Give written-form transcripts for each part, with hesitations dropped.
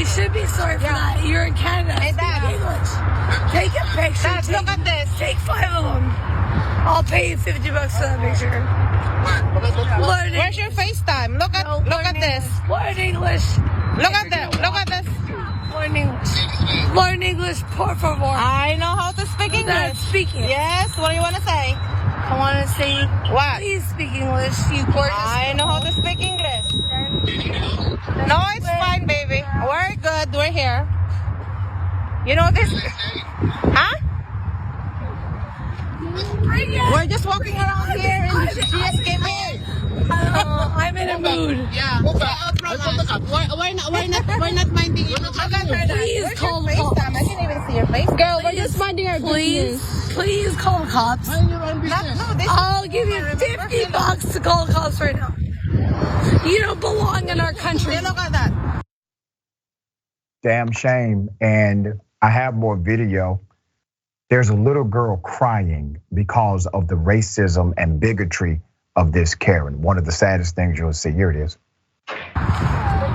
we should be sorry for that. You're in Canada. Hey, Dad. Speak English. Take a picture. Dad, look at this. Take 5 of them. I'll pay you $50 for that picture. Learn Where's your FaceTime? Look at this. Learn English. Look at this. Look at this. Learn English. Learn English, por favor. I know how to speak English. Dad, speak it. Yes. What do you want to say? I want to say, What? please speak English, you gorgeous. I know how to speak English. No, it's fine, baby. We're good. We're here. You know this? Huh? We're just walking around here and she just came in. I'm in a mood. Yeah. We're not minding you. Please call the FaceTime. cops. I can't even see your face. Girl, we're just minding our business. Please call the cops. I'll give you $50 to call the cops right now. You don't belong in our country. Look at that. Damn shame. And I have more video. There's a little girl crying because of the racism and bigotry of this Karen. One of the saddest things you'll see. Here it is.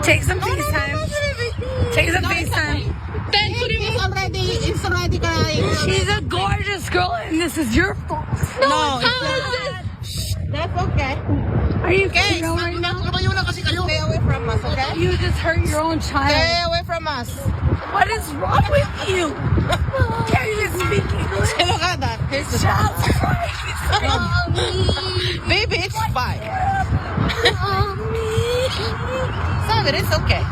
Take some FaceTime. Take some FaceTime. It's already crying. She's a gorgeous girl, and this is your fault. No, that's okay. Are you kidding me right now? Stay away from us, okay? You just hurt your own child. Stay away from us. What is wrong with you? Can't even speak English. Look at that. Here's the Child's crying. baby, it's fine. Stop it, it's okay.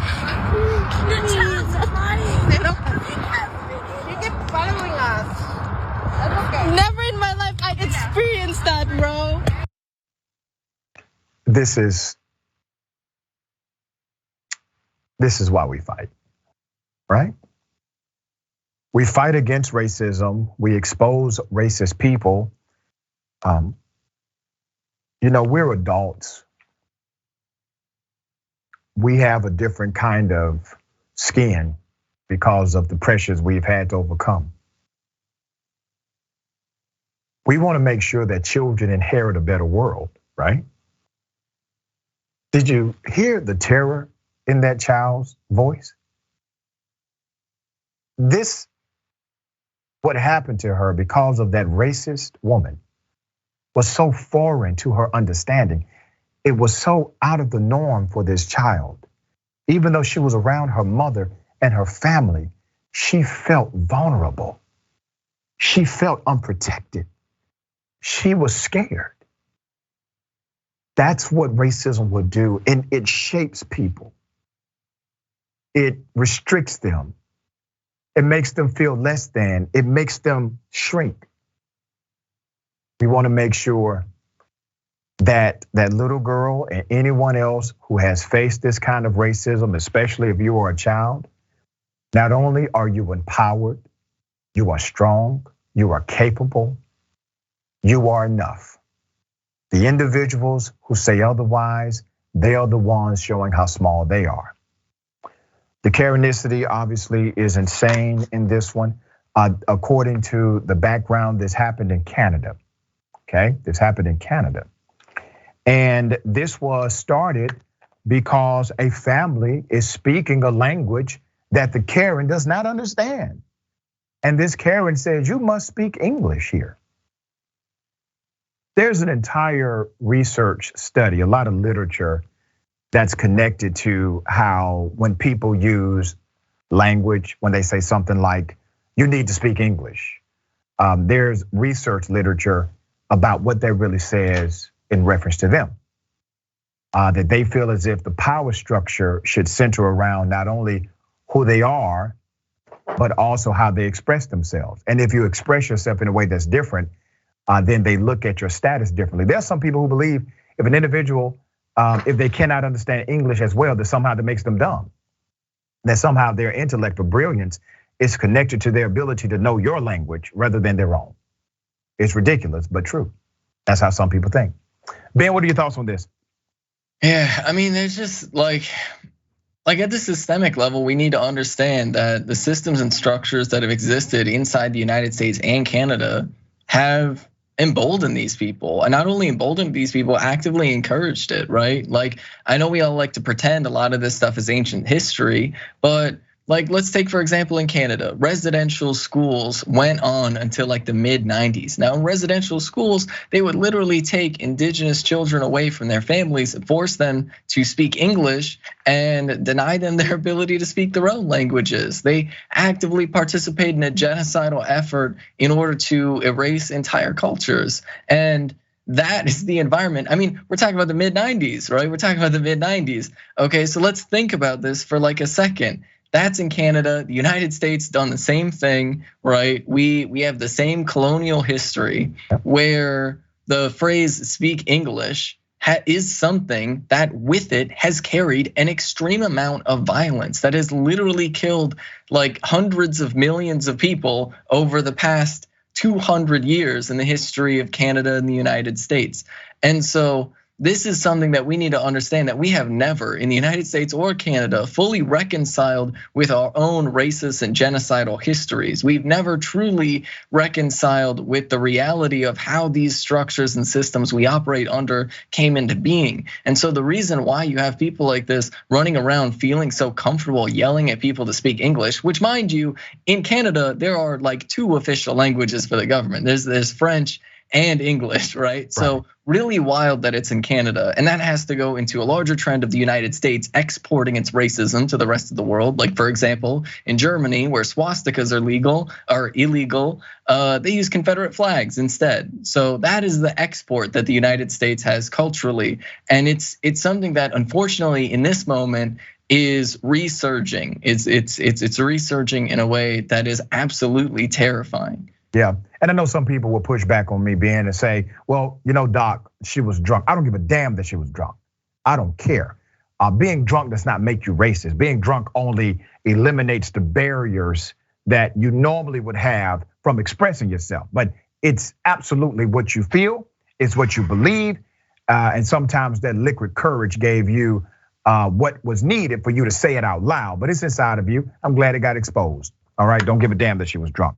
The child's crying. You keep following us. That's okay. Never in my life I experienced that, bro. This is why we fight, right? We fight against racism. We expose racist people. We're adults. We have a different kind of skin because of the pressures we've had to overcome. We want to make sure that children inherit a better world, right? Did you hear the terror in that child's voice? What happened to her because of that racist woman was so foreign to her understanding. It was so out of the norm for this child. Even though she was around her mother and her family, she felt vulnerable. She felt unprotected. She was scared. That's what racism will do, and it shapes people. It restricts them. It makes them feel less than. It makes them shrink. We want to make sure that that little girl and anyone else who has faced this kind of racism, especially if you are a child, not only are you empowered, you are strong, you are capable, you are enough. The individuals who say otherwise, they are the ones showing how small they are. The Karenicity obviously is insane in this one. According to the background, this happened in Canada, okay? This happened in Canada. And this was started because a family is speaking a language that the Karen does not understand. And this Karen says, you must speak English here. There's an entire research study, a lot of literature that's connected to how when people use language, when they say something like, you need to speak English. There's research literature about what that really says in reference to them. That they feel as if the power structure should center around not only who they are, but also how they express themselves. And if you express yourself in a way that's different, then they look at your status differently. There's some people who believe if an individual, if they cannot understand English as well, that somehow that makes them dumb. That somehow their intellect or brilliance is connected to their ability to know your language rather than their own. It's ridiculous, but true. That's how some people think. Ben, what are your thoughts on this? Yeah, I mean, there's just like at the systemic level, we need to understand that the systems and structures that have existed inside the United States and Canada have emboldened these people, and not only emboldened these people, actively encouraged it, right? Like, I know we all like to pretend a lot of this stuff is ancient history, but Like, let's take, for example, in Canada, residential schools went on until like the mid-90s. Now, in residential schools, they would literally take Indigenous children away from their families, force them to speak English, and deny them their ability to speak their own languages. They actively participate in a genocidal effort in order to erase entire cultures. And that is the environment. I mean, we're talking about the mid-90s, right? We're talking about the mid-90s. Okay, so let's think about this for like a second. That's in Canada. The United States done the same thing, right? We have the same colonial history where the phrase "speak English" is something that with it has carried an extreme amount of violence that has literally killed like hundreds of millions of people over the past 200 years in the history of Canada and the United States. And so this is something that we need to understand, that we have never in the United States or Canada fully reconciled with our own racist and genocidal histories. We've never truly reconciled with the reality of how these structures and systems we operate under came into being. And so the reason why you have people like this running around feeling so comfortable yelling at people to speak English, which mind you, in Canada, there are like 2 official languages for the government. There's French and English, right? So really wild that it's in Canada. And that has to go into a larger trend of the United States exporting its racism to the rest of the world. Like, for example, in Germany, where swastikas are legal or illegal, they use Confederate flags instead. So that is the export that the United States has culturally. And it's something that unfortunately in this moment is resurging. It's resurging in a way that is absolutely terrifying. Yeah, and I know some people will push back on me being and say, well, Doc, she was drunk. I don't give a damn that she was drunk. I don't care. Being drunk does not make you racist. Being drunk only eliminates the barriers that you normally would have from expressing yourself. But it's absolutely what you feel, it's what you believe. And sometimes that liquid courage gave you what was needed for you to say it out loud, but it's inside of you. I'm glad it got exposed. All right, don't give a damn that she was drunk.